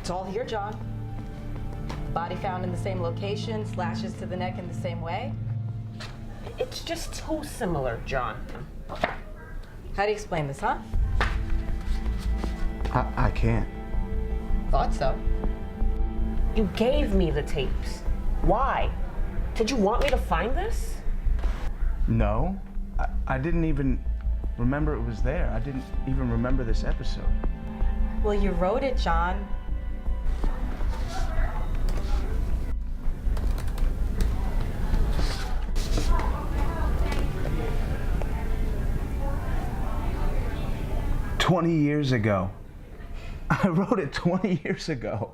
It's all here, John. Body found in the same location, slashes to the neck in the same way. It's just too similar, John. How do you explain this, huh? I can't. Thought so. You gave me the tapes. Why? Did you want me to find this? No, I didn't even remember it was there. I didn't even remember this episode. Well, you wrote it, John. "20 years ago." I wrote it 20 years ago.